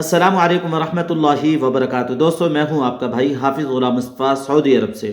अस्सलाम वालेकुम वरहमतुल्लाहि वबरकातुहू। दोस्तों, मैं हूं आपका भाई हाफिज़ गुलाम मुस्तफ़ा, सऊदी अरब से।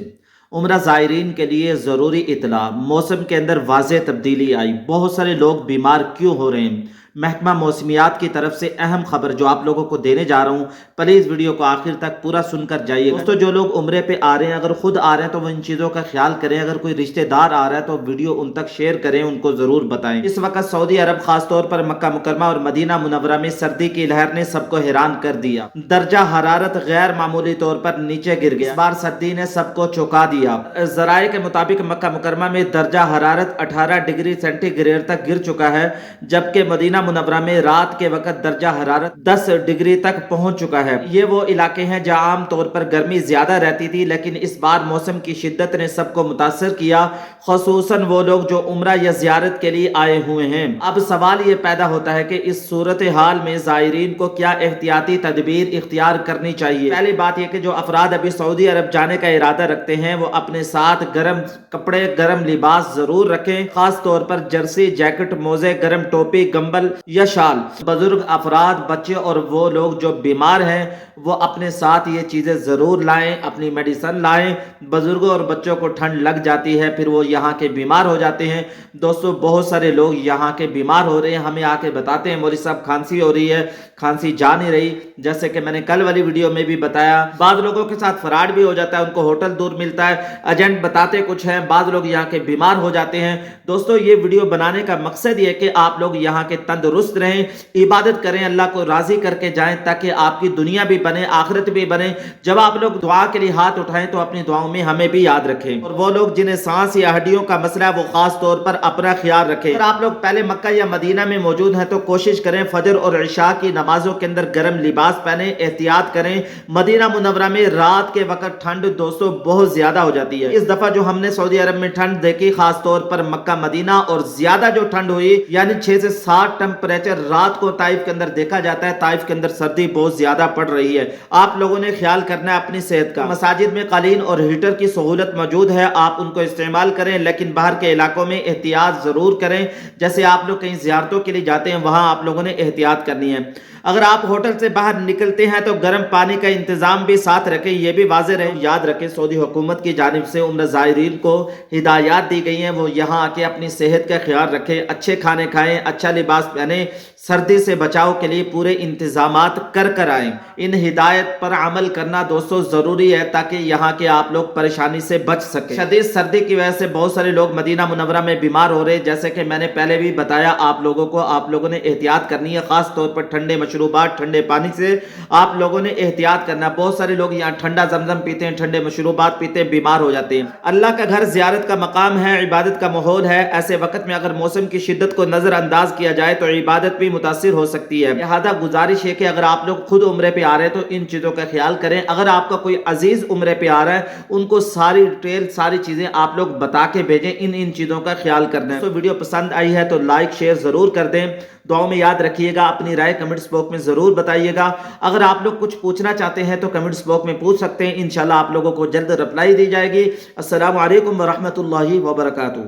उम्रा ज़ायरीन के लिए ज़रूरी इत्तला। मौसम के अंदर वाज़ेह तब्दीली आई। बहुत सारे लोग बीमार क्यों हो रहे हैं? महकमा मौसमियात की तरफ से अहम खबर जो आप लोगों को देने जा रहा हूँ, प्लीज़ वीडियो को आखिर तक पूरा सुनकर जाइए। दोस्तों, जो लोग उम्रे पे आ रहे हैं, अगर खुद आ रहे हैं तो वो इन चीज़ों का ख्याल करें। अगर कोई रिश्तेदार आ रहा है तो वीडियो उन तक शेयर करें, उनको ज़रूर बताएं। इस वक्त सऊदी अरब, खासतौर पर मक्का मुकरमा और मदीना मुनव्वरा में सर्दी की लहर ने सबको हैरान कर दिया। दर्जा हरारत गैर मामूली तौर पर नीचे गिर गया। इस बार सर्दी ने सबको चौंका दिया। जराये के मुताबिक मक्का मुकरमा में दर्जा हरारत 18 डिग्री सेंटीग्रेड तक गिर चुका है, जबकि मदीना मुनव्वरा में रात के वक्त दर्जा हरारत 10 डिग्री तक पहुंच चुका है। ये वो इलाके हैं जहां आम तौर पर गर्मी ज्यादा रहती थी, लेकिन इस बार मौसम की शिद्दत ने सबको मुतासर किया, खसूसन वो लोग जो उम्रा या जियारत के लिए आए हुए हैं। अब सवाल ये पैदा होता है कि इस सूरत हाल में ज़ायरीन को क्या एहतियाती तदबीर इख्तियार करनी चाहिए। पहली बात यह कि जो अफराद अभी सऊदी अरब जाने का इरादा रखते हैं वो अपने साथ गर्म कपड़े, गर्म लिबास जरूर रखें, खास तौर पर जर्सी, जैकेट, मोजे, गर्म टोपी, गंबल या शाल। बुजुर्ग अफराद, बच्चे और वो लोग जो बीमार हैं वो अपने साथ ये चीजें जरूर लाएं, अपनी मेडिसिन लाएं। बुजुर्गों और बच्चों को ठंड लग जाती है, फिर वो यहाँ के बीमार हो जाते हैं। दोस्तों, बहुत सारे लोग यहाँ के बीमार हो रहे हैं, हमें आके बताते हैं मौलवी साहब खांसी हो रही है, खांसी जा नहीं रही। जैसे कि मैंने कल वाली वीडियो में भी बताया, बाद लोगों के साथ फ्रॉड भी हो जाता है, उनको होटल दूर मिलता है, एजेंट बताते कुछ है, बाद लोग यहाँ के बीमार हो जाते हैं। दोस्तों, ये वीडियो बनाने का मकसद ये कि आप लोग यहाँ के तंदुरुस्त रहें, इबादत करें, अल्लाह को राजी करके जाएं, ताकि आपकी दुनिया भी बने, आखिरत भी बने। जब आप लोग दुआ के लिए हाथ उठाएं तो अपनी दुआओं में हमें भी याद रखें। और वो लोग जिन्हें सांस या हड्डियों का मसला है वो खास तौर पर अपना ख्याल रखें। अगर आप लोग पहले मक्का या मदीना में मौजूद हैं तो कोशिश करें फजर और इशा की नमाजों के अंदर गर्म लिबास पहने, एहतियात करें। मदीना मुनव्वरा में रात के वक्त ठंड दोस्तों बहुत ज्यादा हो जाती है। इस दफा जो हमने सऊदी अरब में ठंड देखी, खास तौर पर मक्का मदीना, और ज्यादा जो ठंड हुई यानी 6 से 7 टेम्परेचर रात को ताइफ के अंदर देखा जाता है। ताइफ के अंदर सर्दी बहुत ज्यादा पड़ रही है। आप लोगों ने ख्याल करना है अपनी सेहत का। मसाजिद में कालीन और हीटर की सहूलत मौजूद है, आप उनको इस्तेमाल करें, लेकिन बाहर के इलाकों में एहतियात जरूर करें। जैसे आप लोग कहीं ज़ियारतों के लिए जाते हैं, वहां आप लोगों ने एहतियात करनी है। अगर आप होटल से बाहर निकलते हैं तो गर्म पानी का इंतजाम भी साथ रखें, यह भी वाज़े रहे। याद रखें, सऊदी हुकूमत की जानिब से उम्र ज़ायरीन को हिदायत दी गई हैं, वो यहाँ आके अपनी सेहत का ख्याल रखें, अच्छे खाने खाएं, अच्छा लिबास पहने, सर्दी से बचाव के लिए पूरे इंतजामात कर आएं। इन हिदायत पर अमल करना दोस्तों ज़रूरी है, ताकि यहाँ के आप लोग परेशानी से बच सकें। शदीद सर्दी की वजह से बहुत सारे लोग मदीना मुनव्वरा में बीमार हो रहे हैं। जैसे कि मैंने पहले भी बताया आप लोगों ने एहतियात करनी है, खास तौर पर ठंडे मशरूबात, ठंडे पानी से आप लोगों ने एहतियात करना। बहुत सारे लोग यहाँ ठंडा जमजम पीते हैं, ठंडे मशरूबात पीते हैं, बीमार हो जाते हैं। अल्लाह का घर जियारत का मकाम है, इबादत का माहौल है। ऐसे वक्त में अगर मौसम की शिद्दत को नजरअंदाज किया जाए तो इबादत भी मुतासिर हो सकती है। लिहाजा गुजारिश है कि अगर आप लोग खुद उम्रे पे आ रहे हैं तो इन चीजों का ख्याल करें। अगर आपका कोई अजीज उम्रे पे आ रहा है, उनको सारी डिटेल, सारी चीजें आप लोग बता के भेजें। इन चीजों का ख्याल करना है। तो वीडियो पसंद आई है तो लाइक शेयर जरूर कर दें। दुआओं में याद रखिएगा, अपनी राय कमेंट्स बॉक्स में जरूर बताइएगा। अगर आप लोग कुछ पूछना चाहते हैं तो कमेंट्स बॉक्स में पूछ सकते हैं, इंशाल्लाह आप लोगों को जल्द रिप्लाई दी जाएगी। अस्सलामु अलैकुम वरहमतुल्लाहि वबरकातुहू।